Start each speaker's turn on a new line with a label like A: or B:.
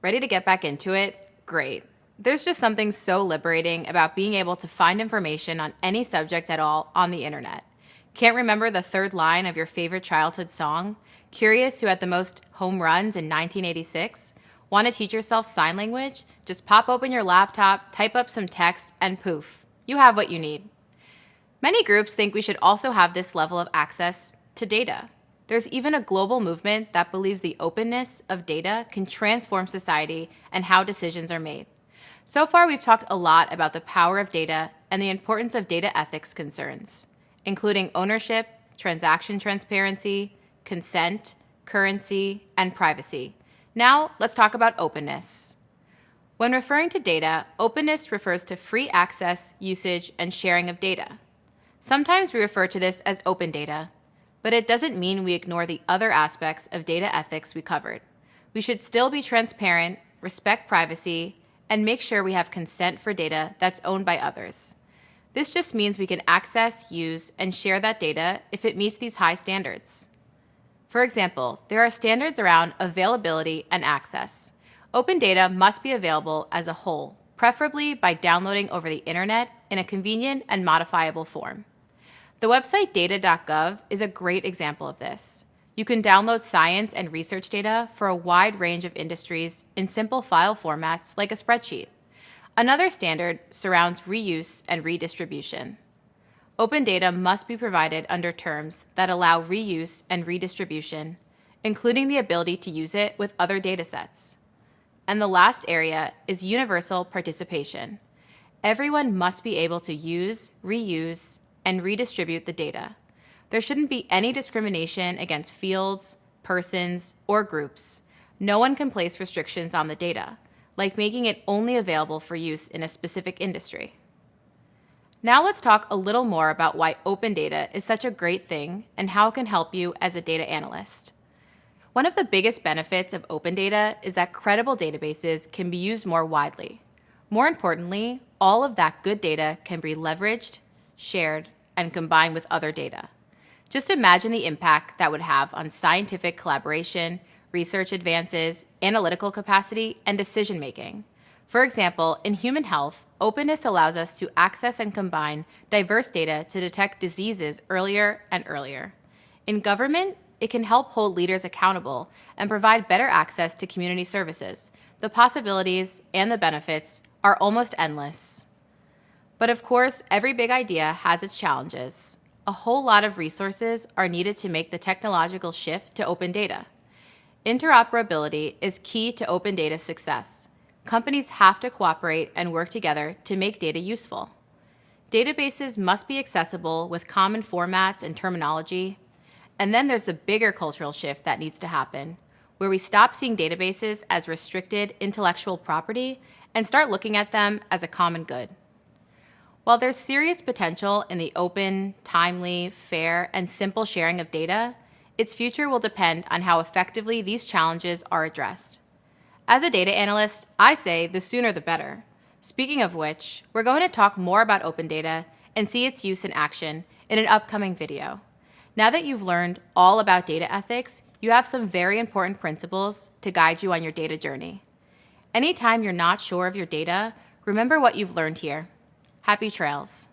A: Ready to get back into it? Great. There's just something so liberating about being able to find information on any subject at all on the internet. Can't remember the third line of your favorite childhood song? Curious who had the most home runs in 1986? Want to teach yourself sign language? Just pop open your laptop, type up some text, and poof, you have what you need. Many groups think we should also have this level of access to data. There's even a global movement that believes the openness of data can transform society and how decisions are made. So far, we've talked a lot about the power of data and the importance of data ethics concerns, including ownership, transaction transparency, consent, currency, and privacy. Now, let's talk about openness. When referring to data, openness refers to free access, usage, and sharing of data. Sometimes we refer to this as open data, but it doesn't mean we ignore the other aspects of data ethics we covered. We should still be transparent, respect privacy, and make sure we have consent for data that's owned by others. This just means we can access, use, and share that data if it meets these high standards. For example, there are standards around availability and access. Open data must be available as a whole, preferably by downloading over the internet in a convenient and modifiable form. The website data.gov is a great example of this. You can download science and research data for a wide range of industries in simple file formats like a spreadsheet. Another standard surrounds reuse and redistribution. Open data must be provided under terms that allow reuse and redistribution, including the ability to use it with other datasets. And the last area is universal participation. Everyone must be able to use, reuse, and redistribute the data. There shouldn't be any discrimination against fields, persons, or groups. No one can place restrictions on the data, like making it only available for use in a specific industry. Now let's talk a little more about why open data is such a great thing and how it can help you as a data analyst. One of the biggest benefits of open data is that credible databases can be used more widely. More importantly, all of that good data can be leveraged, shared, and combined with other data. Just imagine the impact that would have on scientific collaboration, research advances, analytical capacity, and decision-making. For example, in human health, openness allows us to access and combine diverse data to detect diseases earlier and earlier. In government, it can help hold leaders accountable and provide better access to community services. The possibilities and the benefits are almost endless. But of course, every big idea has its challenges. A whole lot of resources are needed to make the technological shift to open data. Interoperability is key to open data's success. Companies have to cooperate and work together to make data useful. Databases must be accessible with common formats and terminology. And then there's the bigger cultural shift that needs to happen, where we stop seeing databases as restricted intellectual property and start looking at them as a common good. While there's serious potential in the open, timely, fair, and simple sharing of data, its future will depend on how effectively these challenges are addressed. As a data analyst, I say the sooner the better. Speaking of which, we're going to talk more about open data and see its use in action in an upcoming video. Now that you've learned all about data ethics, you have some very important principles to guide you on your data journey. Anytime you're not sure of your data, remember what you've learned here. Happy trails.